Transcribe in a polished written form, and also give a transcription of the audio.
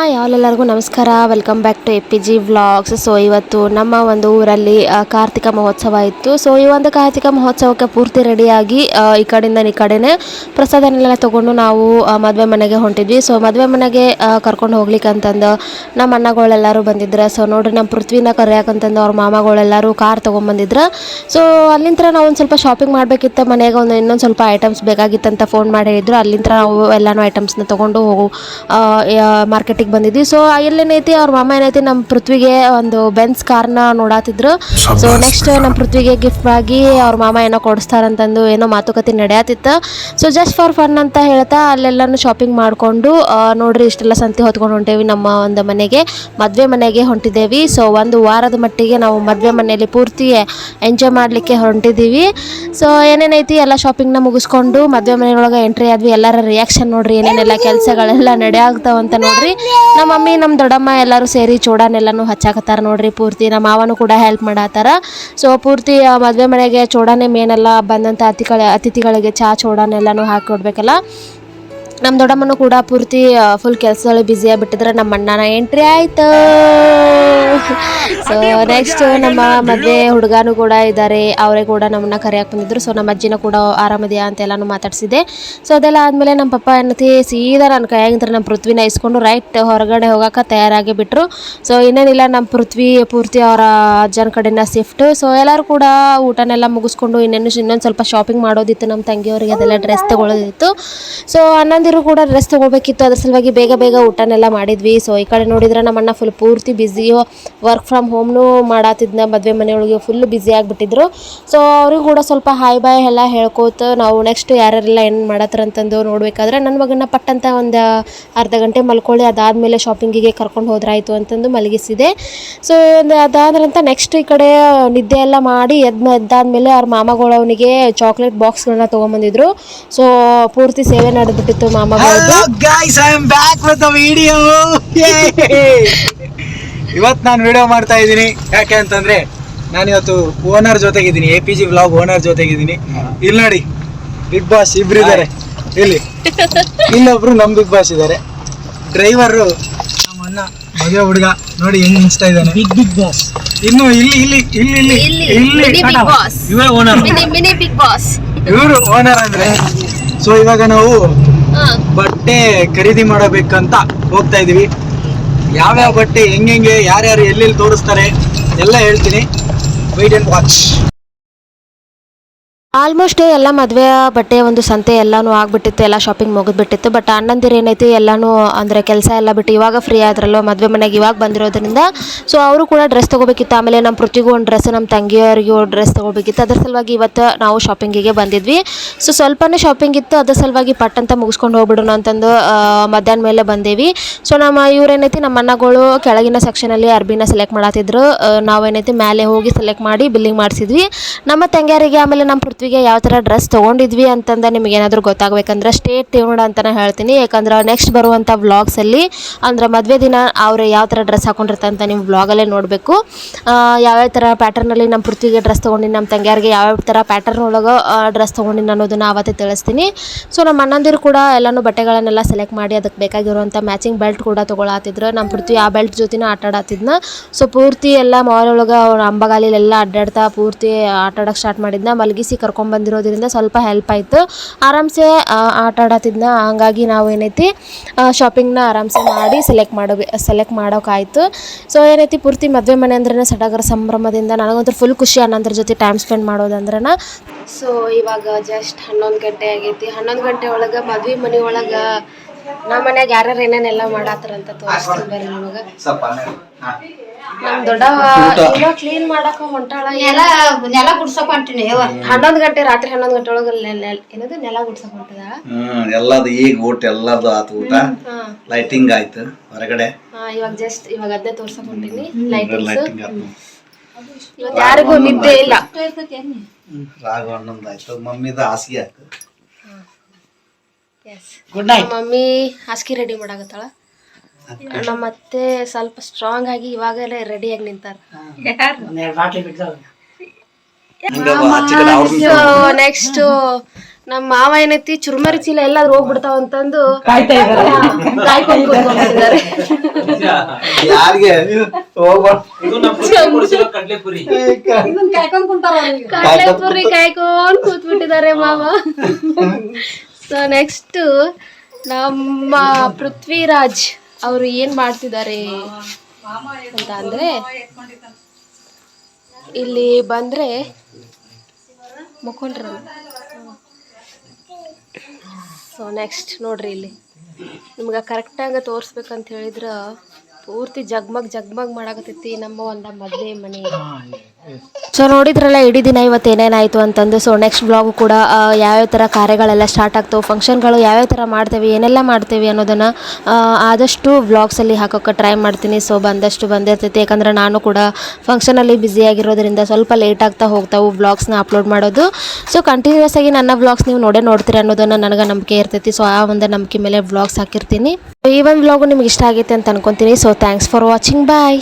Hi ಎಲ್ಲರಿಗೂ ನಮಸ್ಕಾರ. Welcome back to APG vlogs. So ಇವತ್ತು ನಮ್ಮ ಒಂದು ಊರಲ್ಲಿ ಕಾರ್ತಿಕ ಮಹೋತ್ಸವ ಇತ್ತು. ಸೊ ಈ ಒಂದು ಕಾರ್ತಿಕ ಮಹೋತ್ಸವಕ್ಕೆ ಪೂರ್ತಿ ರೆಡಿಯಾಗಿ ಈ ಕಡೆಯಿಂದ ಈ ಕಡೆನೇ ಪ್ರಸಾದನೆಲ್ಲ ತೊಗೊಂಡು ನಾವು ಮದುವೆ ಮನೆಗೆ ಹೊಂಟಿದ್ವಿ. ಸೊ ಮದುವೆ ಮನೆಗೆ ಕರ್ಕೊಂಡು ಹೋಗ್ಲಿಕ್ಕೆ ಅಂತಂದು ನಮ್ಮ ಅಣ್ಣಗಳೆಲ್ಲರೂ ಬಂದಿದ್ರು. ಸೊ ನೋಡ್ರಿ ನಮ್ಮ ಪೃಥ್ವಿನ ಕರೆಯಾಕಂತಂದು ಅವ್ರ ಮಾಮಗಳೆಲ್ಲರೂ ಕಾರ್ ತೊಗೊಂಬಂದಿದ್ರು. ಸೊ ಅಲ್ಲಿಂದ ನಾವು ಒಂದು ಸ್ವಲ್ಪ ಶಾಪಿಂಗ್ ಮಾಡಬೇಕಿತ್ತು. ಮನೆಗೆ ಇನ್ನೊಂದು ಸ್ವಲ್ಪ ಐಟಮ್ಸ್ ಬೇಕಾಗಿತ್ತಂತ ಫೋನ್ ಮಾಡಿ ಹೇಳಿದ್ರು. ಅಲ್ಲಿಂದ ನಾವು ಎಲ್ಲನೂ ಐಟಮ್ಸ್ನ ತೊಗೊಂಡು ಹೋಗು ಮಾರ್ಕೆಟಿಗೆ ಬಂದಿದ್ವಿ. ಸೊ ಎಲ್ಲೇನೈತಿ ಅವ್ರ ಮಾಮ ಏನೈತಿ ನಮ್ಮ ಪೃಥ್ವಿಗೆ ಒಂದು ಬೆನ್ಸ್ ಕಾರ್ನ ನೋಡಾತಿದ್ರು. ಸೊ ನೆಕ್ಸ್ಟ್ ನಮ್ಮ ಪೃಥ್ವಿಗೆ ಗಿಫ್ಟ್ ಆಗಿ ಅವ್ರ ಮಾಮ ಏನೋ ಕೊಡಿಸ್ತಾರಂತಂದು ಏನೋ ಮಾತುಕತೆ ನಡೆಯತ್ತಿತ್ತು. ಸೊ ಜಸ್ಟ್ ಫಾರ್ ಫನ್ ಅಂತ ಹೇಳ್ತಾ ಅಲ್ಲೆಲ್ಲನೂ ಶಾಪಿಂಗ್ ಮಾಡಿಕೊಂಡು ನೋಡ್ರಿ ಇಷ್ಟೆಲ್ಲ ಸಂತೆ ಹೊತ್ಕೊಂಡು ಹೊಂಟೇವಿ. ನಮ್ಮ ಒಂದು ಮನೆಗೆ ಮದುವೆ ಮನೆಗೆ ಹೊಂಟಿದ್ದೇವೆ. ಸೊ ಒಂದು ವಾರದ ಮಟ್ಟಿಗೆ ನಾವು ಮದುವೆ ಮನೆಯಲ್ಲಿ ಪೂರ್ತಿ ಎಂಜಾಯ್ ಮಾಡಲಿಕ್ಕೆ ಹೊಂಟಿದ್ದೀವಿ. ಸೊ ಏನೇನೈತಿ ಎಲ್ಲ ಶಾಪಿಂಗ್ನ ಮುಗಿಸ್ಕೊಂಡು ಮದುವೆ ಮನೆಯೊಳಗೆ ಎಂಟ್ರಿ ಆದ್ವಿ. ಎಲ್ಲರ ರಿಯಾಕ್ಷನ್ ನೋಡ್ರಿ, ಏನೇನೆಲ್ಲ ಕೆಲಸಗಳೆಲ್ಲ ನಡೆಯಾಗ್ತಾವಂತ ನೋಡ್ರಿ. ನಮ್ಮ ಮಮ್ಮಿ ನಮ್ಮ ದೊಡ್ಡಮ್ಮ ಎಲ್ಲರೂ ಸೇರಿ ಚೂಡಾನೆಲ್ಲನೂ ಹಚ್ಚಾಕತ್ತಾರ ನೋಡ್ರಿ. ಪೂರ್ತಿ ನಮ್ಮ ಮಾವನು ಕೂಡ ಹೆಲ್ಪ್ ಮಾಡತ್ತಾರ. ಸೊ ಪೂರ್ತಿ ಮದುವೆ ಮನೆಗೆ ಚೂಡಾನೆ ಮೇನೆಲ್ಲ ಬಂದಂಥ ಅತಿಥಿಗಳಿಗೆ ಚೂಡಾನೆಲ್ಲನೂ ಹಾಕಿ ಕೊಡ್ಬೇಕಲ್ಲ. ನಮ್ಮ ದೊಡ್ಡಮ್ಮನೂ ಕೂಡ ಪೂರ್ತಿ ಫುಲ್ ಕೆಲಸದಲ್ಲಿ ಬ್ಯುಸಿ ಆಗಿಬಿಟ್ಟಿದ್ರೆ ನಮ್ಮ ಅಣ್ಣನ ಎಂಟ್ರಿ ಆಯ್ತು. ಸೊ ನೆಕ್ಸ್ಟ್ ನಮ್ಮ ಮದುವೆ ಹುಡುಗನೂ ಕೂಡ ಇದ್ದಾರೆ, ಅವರೇ ಕೂಡ ನಮ್ಮನ್ನ ಕರೆಯಾಕೆ ಬಂದಿದ್ರು. ಸೊ ನಮ್ಮ ಅಜ್ಜಿನ ಕೂಡ ಆರಾಮದಿಯಾ ಅಂತ ಎಲ್ಲನೂ ಮಾತಾಡಿಸಿದೆ. ಸೊ ಅದೆಲ್ಲ ಆದಮೇಲೆ ನಮ್ಮ ಪಪ್ಪ ಏನತಿ ಸೀದಾ ನನ್ನ ಕೈಯಾಗಿಂದ್ರೆ ನಮ್ಮ ಪೃಥ್ವಿನ ಇಸ್ಕೊಂಡು ರೈಟ್ ಹೊರಗಡೆ ಹೋಗೋಕೆ ತಯಾರಾಗಿ ಬಿಟ್ಟರು. ಸೊ ಇನ್ನೇನಿಲ್ಲ ನಮ್ಮ ಪೃಥ್ವಿ ಪೂರ್ತಿ ಅವರ ಅಜ್ಜನ ಕಡೆನ ಶಿಫ್ಟ್. ಸೊ ಎಲ್ಲರೂ ಕೂಡ ಊಟನೆಲ್ಲ ಮುಗಿಸ್ಕೊಂಡು ಇನ್ನೊಂದು ಸ್ವಲ್ಪ ಶಾಪಿಂಗ್ ಮಾಡೋದಿತ್ತು. ನಮ್ಮ ತಂಗಿಯವರಿಗೆ ಅದೆಲ್ಲ ಡ್ರೆಸ್ ತೊಗೊಳ್ಳೋದಿತ್ತು. ಸೊ ಅಣ್ಣಂದಿರು ಕೂಡ ಡ್ರೆಸ್ ತೊಗೋಬೇಕಿತ್ತು, ಅದ್ರ ಸಲುವಾಗಿ ಬೇಗ ಊಟನೆಲ್ಲ ಮಾಡಿದ್ವಿ. ಸೊ ಈ ಕಡೆ ನೋಡಿದ್ರೆ ನಮ್ಮ ಅಣ್ಣ ಫುಲ್ ಪೂರ್ತಿ ಬ್ಯುಸಿ, ವರ್ಕ್ ಫ್ರಮ್ ಹೋಮ್ನು ಮಾಡತ್ತಿದ್ನ ಮದುವೆ ಮನೆಯೊಳಗೆ ಫುಲ್ ಬ್ಯುಸಿ ಆಗಿಬಿಟ್ಟಿದ್ರು. ಸೊ ಅವ್ರಿಗೂ ಕೂಡ ಸ್ವಲ್ಪ ಹಾಯ್ ಬಾಯ್ ಎಲ್ಲ ಹೇಳ್ಕೋತ ನಾವು ನೆಕ್ಸ್ಟ್ ಯಾರೆಲ್ಲ ಏನು ಮಾಡತ್ತಾರಂತಂದು ನೋಡಬೇಕಾದ್ರೆ ನನ್ನ ಮಗನ ಪಟ್ಟಂತ ಒಂದು ಅರ್ಧ ಗಂಟೆ ಮಲ್ಕೊಳ್ಳಿ, ಅದಾದಮೇಲೆ ಶಾಪಿಂಗಿಗೆ ಕರ್ಕೊಂಡು ಹೋದ್ರಾಯ್ತು ಅಂತಂದು ಮಲಗಿಸಿದೆ. ಸೊ ಅದಾದ್ರಂತ ನೆಕ್ಸ್ಟ್ ಈ ಕಡೆ ನಿದ್ದೆ ಎಲ್ಲ ಮಾಡಿ ಎದ್ದಾದ್ಮೇಲೆ ಅವ್ರ ಮಾಮಗಳವನಿಗೆ ಚಾಕ್ಲೇಟ್ ಬಾಕ್ಸ್ಗಳನ್ನ ತೊಗೊಂಬಂದಿದ್ರು. ಸೊ ಪೂರ್ತಿ ಸೇವೆ ನಡೆದ್ಬಿಟ್ಟಿತ್ತು ಮಾಮಗಳದ್ದು. ಇವತ್ತು ನಾನು ವಿಡಿಯೋ ಮಾಡ್ತಾ ಇದ್ದೀನಿ ಯಾಕೆ ಅಂತಂದ್ರೆ ನಾನು ಇವತ್ತು ಓನರ್ ಜೊತೆಗಿದ್ದೀನಿ, APG ವ್ಲಾಗ್ ಓನರ್ ಜೊತೆಗಿದ್ದೀನಿ. ಇಲ್ಲಿ ನೋಡಿ ಬಿಗ್ ಬಾಸ್ ಇಬ್ರು ಇದ್ದಾರೆ, ಇಲ್ಲೊಬ್ರು ನಮ್ ಬಿಗ್ ಬಾಸ್ ಇದ್ದಾರೆ. ಡ್ರೈವರು ನಮ್ಮ ಅಣ್ಣ ಮದುವೆ ಹುಡುಗ ನೋಡಿ ಹೆಂಗ್ ನಿಂಚ್ತಾ ಇದ್ದಾನೆ. ಬಿಗ್ ಬಾಸ್ ಇನ್ನು ಇವರೇ ಓನರ್, ಇವರು ಓನರ್ ಅಂದ್ರೆ. ಸೊ ಇವಾಗ ನಾವು ಬಟ್ಟೆ ಖರೀದಿ ಮಾಡಬೇಕಂತ ಹೋಗ್ತಾ ಇದೀವಿ. ಯಾವ್ಯಾವ ಬಟ್ಟೆ ಹೆಂಗೆ ಯಾರ್ಯಾರು ಎಲ್ಲೆಲ್ಲಿ ತೋರಿಸ್ತಾರೆ ಎಲ್ಲ ಹೇಳ್ತೀನಿ. Wait and watch. ಆಲ್ಮೋಸ್ಟ್ ಎಲ್ಲ ಮದುವೆ ಬಟ್ಟೆ ಒಂದು ಸಂತೆ ಎಲ್ಲನೂ ಆಗ್ಬಿಟ್ಟಿತ್ತು, ಎಲ್ಲ ಶಾಪಿಂಗ್ ಮುಗಿದ್ಬಿಟ್ಟಿತ್ತು. ಬಟ್ ಅಣ್ಣಂದಿರು ಏನೈತಿ ಎಲ್ಲನೂ ಅಂದರೆ ಕೆಲಸ ಎಲ್ಲ ಬಿಟ್ಟು ಇವಾಗ ಫ್ರೀ ಆದ್ರಲ್ಲೋ ಮದುವೆ ಮನೆಗೆ ಇವಾಗ ಬಂದಿರೋದ್ರಿಂದ ಸೊ ಅವರು ಕೂಡ ಡ್ರೆಸ್ ತೊಗೋಬೇಕಿತ್ತು. ಆಮೇಲೆ ನಮ್ಮ ಪೃಥ್ವಿಗೂ ಒಂದು ಡ್ರೆಸ್, ನಮ್ಮ ತಂಗಿಯವರಿಗೂ ಒಂದು ಡ್ರೆಸ್ ತೊಗೋಬೇಕಿತ್ತು. ಅದ್ರ ಸಲುವಾಗಿ ಇವತ್ತು ನಾವು ಶಾಪಿಂಗಿಗೆ ಬಂದಿದ್ವಿ. ಸೊ ಸ್ವಲ್ಪನೇ ಶಾಪಿಂಗ್ ಇತ್ತು, ಅದ್ರ ಸಲುವಾಗಿ ಪಟ್ ಅಂತ ಮುಗಿಸ್ಕೊಂಡು ಹೋಗ್ಬಿಡೋಣ ಅಂತಂದು ಮಧ್ಯಾಹ್ನ ಮೇಲೆ ಬಂದೇವಿ. ಸೊ ನಮ್ಮ ಇವ್ರೇನೈತಿ ನಮ್ಮ ಅಣ್ಣಗಳು ಕೆಳಗಿನ ಸೆಕ್ಷನಲ್ಲಿ ಅರ್ಬಿನ ಸೆಲೆಕ್ಟ್ ಮಾಡತ್ತಿದ್ರು, ನಾವೇನೈತಿ ಮೇಲೆ ಹೋಗಿ ಸೆಲೆಕ್ಟ್ ಮಾಡಿ ಬಿಲ್ಲಿಂಗ್ ಮಾಡಿಸಿದ್ವಿ. ನಮ್ಮ ತಂಗಿಯರಿಗೆ ಆಮೇಲೆ ನಮ್ಮ ಪೃಥ್ವಿ ಯಾವ ಥರ ಡ್ರೆಸ್ ತೊಗೊಂಡಿದ್ವಿ ಅಂತಂದ ನಿಮ್ಗೆ ಏನಾದರೂ ಗೊತ್ತಾಗಬೇಕಂದ್ರೆ ಸ್ಟೇ ಟ್ಯೂನ್ಡ್ ಅಂತಲೇ ಹೇಳ್ತೀನಿ. ಯಾಕಂದ್ರೆ ನೆಕ್ಸ್ಟ್ ಬರುವಂಥ ವ್ಲಾಗ್ಸಲ್ಲಿ ಅಂದ್ರೆ ಮದುವೆ ದಿನ ಅವರು ಯಾವ ಥರ ಡ್ರೆಸ್ ಹಾಕೊಂಡಿರ್ತಾರೆ ಅಂತ ನೀವು ವ್ಲಾಗಲ್ಲೇ ನೋಡಬೇಕು. ಯಾವ್ಯಾವ ಥರ ಪ್ಯಾಟರ್ನಲ್ಲಿ ನಮ್ಮ ಪೃಥ್ವಿಗೆ ಡ್ರೆಸ್ ತೊಗೊಂಡಿನಿ, ನಮ್ಮ ತಂಗಿಯರಿಗೆ ಯಾವ್ಯಾವ ಥರ ಪ್ಯಾಟರ್ನ್ ಒಳಗೆ ಡ್ರೆಸ್ ತೊಗೊಂಡಿನಿ ಅನ್ನೋದನ್ನ ಆವತ್ತೇ ತಿಳಿಸ್ತೀನಿ. ಸೊ ನಮ್ಮ ಅಣ್ಣಂದಿರು ಕೂಡ ಎಲ್ಲನೂ ಬಟ್ಟೆಗಳನ್ನೆಲ್ಲ ಸೆಲೆಕ್ಟ್ ಮಾಡಿ ಅದಕ್ಕೆ ಬೇಕಾಗಿರುವಂಥ ಮ್ಯಾಚಿಂಗ್ ಬೆಲ್ಟ್ ಕೂಡ ತೊಗೊಳತ್ತಿದ್ರು. ನಮ್ಮ ಪೃಥ್ವಿ ಆ ಬೆಲ್ಟ್ ಜೊತೆನೂ ಆಟ ಆಡತ್ತಿದ್ನ. ಸೊ ಪೂರ್ತಿ ಎಲ್ಲ ಮಾಲ್ ಒಳಗೆ ಅವ್ರ ಅಂಬಗಾಲಿಲೆಲ್ಲ ಅಡ್ಡಾಡ್ತಾ ಪೂರ್ತಿ ಆಟ ಆಡೋಕ್ಕೆ ಸ್ಟಾರ್ಟ್ ಮಾಡಿದ್ನ. ಮಲಗಿಸಿ ಬಂದಿರೋದ್ರಿಂದ ಸ್ವಲ್ಪ ಹೆಲ್ಪ್ ಆಯಿತು, ಆರಾಮ್ಸೆ ಆಟ ಆಡತ್ತಿದ್ನ. ಹಂಗಾಗಿ ನಾವು ಏನೈತಿ ಶಾಪಿಂಗ್ನ ಆರಾಮ್ಸೆ ಮಾಡಿ ಸೆಲೆಕ್ಟ್ ಮಾಡೋಕ್ಕಾಯ್ತು. ಸೊ ಏನೈತಿ ಪೂರ್ತಿ ಮದುವೆ ಮನೆ ಅಂದ್ರೆ ಸಡಗರ ಸಂಭ್ರಮದಿಂದ ನನಗಂತೂ ಫುಲ್ ಖುಷಿ ಅನ್ನೋದ್ರ ಜೊತೆ ಟೈಮ್ ಸ್ಪೆಂಡ್ ಮಾಡೋದಂದ್ರೆ. ಸೊ ಇವಾಗ ಜಸ್ಟ್ 11 ಗಂಟೆ ಆಗೈತಿ. 11 ಗಂಟೆ ಒಳಗೆ ಮದುವೆ ಮನೆ ಒಳಗೆ ನಮ್ಮ ಮನ್ಯಾಗ ಯಾರ್ಯಾರು ಏನೇನೆಲ್ಲ ಮಾಡತ್ತಾರಂತ ತೋರಿಸ್ತೀನಿ ಬರ್ರಿ ನಿಮಗೆ. ನಮ್ ದೊಡ್ಡವ ಕ್ಲೀನ್ ಮಾಡಕ ಹೊಂಟಾಳ, ನೆಲ ಗುಡ್ಸಕ್ ಹೊಂಟಿನಿ. 11 ಗಂಟೆ ರಾತ್ರಿ 11 ಗಂಟೆ ಒಳಗ ಏನದು ನೆಲ ಗುಡ್ಸಕ್ ಹೊಂಟದ. ಎಲ್ಲದು ಈಗ ಊಟ ಎಲ್ಲದು ಆತು, ಊಟ ಲೈಟಿಂಗ್ ಆಯ್ತು ಹೊರಗಡೆ. ಇವಾಗ ಅದೇ ತೋರ್ಸಕ್ ಹೊಂಟಿನಿ ಲೈಟಿಂಗ್ಸ್. ಇವತ್ತು ಯಾರಿಗೂ ನಿದ್ದೆ ಇಲ್ಲ. ರಾಘವ ಅಣ್ಣಂದು ಆಯ್ತು, ಮಮ್ಮಿದ ಹಾಸಿಗೆ ಆಯ್ತು. ಮಮ್ಮಿ ಹಾಸಿಗೆ ರೆಡಿ ಮಾಡಾಕತ್ತಾಳ. ನಮ್ಮ ಅತ್ತೆ ಸ್ವಲ್ಪ ಸ್ಟ್ರಾಂಗ್ ಆಗಿ ಇವಾಗಲೇ ರೆಡಿಯಾಗಿ ನಿಂತಾರ. ನೆಕ್ಸ್ಟ್ ನಮ್ಮ ಮಾವ ಏನೈತಿ ಚುರುಮರಿ ಚೀಲ ಎಲ್ಲಾದ್ರೂ ಹೋಗ್ಬಿಡ್ತಾವ ಅಂತಂದು ಕಾಯ್ಕೊಂಡು ಕೂತ್ಕೊಂಡಿದ್ದಾರೆ. ಯಾರಿಗೆ ಹೋಗ್ಬಾರ್ದು. ಕಡಲೆಪುರಿ ಕಾಯ್ಕೊಂಡು ಕೂತ್ಬಿಟ್ಟಿದ್ದಾರೆ ಮಾವ. ಸೊ ನೆಕ್ಸ್ಟ್ ನಮ್ಮ ಪೃಥ್ವಿರಾಜ್ ಅವರು ಏನ್ ಮಾಡ್ತಿದ್ದಾರೆ ಅಂತ ಅಂದ್ರೆ, ಇಲ್ಲಿ ಬಂದ್ರೆ ಮುಖಂಡ್ರಲ್ಲ. ಸೊ ನೆಕ್ಸ್ಟ್ ನೋಡ್ರಿ, ಇಲ್ಲಿ ನಿಮ್ಗೆ ಕರೆಕ್ಟಾಗಿ ತೋರಿಸ್ಬೇಕಂತ ಹೇಳಿದ್ರೆ ಪೂರ್ತಿ ಜಗ್ಮಗ್ ಮಾಡಾಕತ್ತೈತಿ ನಮ್ಮ ಒಂದು ಮದುವೆ ಮನೆ. ಸೊ ನೋಡಿದ್ರಲ್ಲ ಇಡೀ ದಿನ ಇವತ್ತು ಏನೇನಾಯಿತು ಅಂತಂದು. ಸೊ ನೆಕ್ಸ್ಟ್ ಬ್ಲಾಗು ಕೂಡ ಯಾವ್ಯಾವ ಥರ ಕಾರ್ಯಗಳೆಲ್ಲ ಸ್ಟಾರ್ಟ್ ಆಗ್ತವೆ, ಫಂಕ್ಷನ್ಗಳು ಯಾವ್ಯಾವ ಥರ ಮಾಡ್ತೇವೆ, ಏನೆಲ್ಲ ಮಾಡ್ತೇವೆ ಅನ್ನೋದನ್ನು ಆದಷ್ಟು ವ್ಲಾಗ್ಸಲ್ಲಿ ಹಾಕೋಕ್ಕೆ ಟ್ರೈ ಮಾಡ್ತೀನಿ. ಸೊ ಬಂದಷ್ಟು ಬಂದಿರ್ತೈತಿ, ಯಾಕಂದರೆ ನಾನು ಕೂಡ ಫಂಕ್ಷನಲ್ಲಿ ಬ್ಯುಸಿಯಾಗಿರೋದ್ರಿಂದ ಸ್ವಲ್ಪ ಲೇಟ್ ಆಗ್ತಾ ಹೋಗ್ತಾವೆ ವ್ಲಾಗ್ಸ್ನ ಅಪ್ಲೋಡ್ ಮಾಡೋದು. ಸೊ ಕಂಟಿನ್ಯೂಸ್ ಆಗಿ ನನ್ನ ವ್ಲಾಗ್ಸ್ ನೀವು ನೋಡ್ತೀರಿ ಅನ್ನೋದನ್ನು ನನಗೆ ನಂಬಿಕೆ ಇರ್ತೈತಿ. ಸೊ ಆ ಒಂದು ನಂಬಿಕೆ ಮೇಲೆ ವ್ಲಾಗ್ಸ್ ಹಾಕಿರ್ತೀನಿ. ಈ ಒಂದು ವ್ಲಾಗು ನಿಮ್ಗೆ ಇಷ್ಟ ಆಗೈತೆ ಅಂತ ಅನ್ಕೊತೀನಿ. So thanks for watching, bye.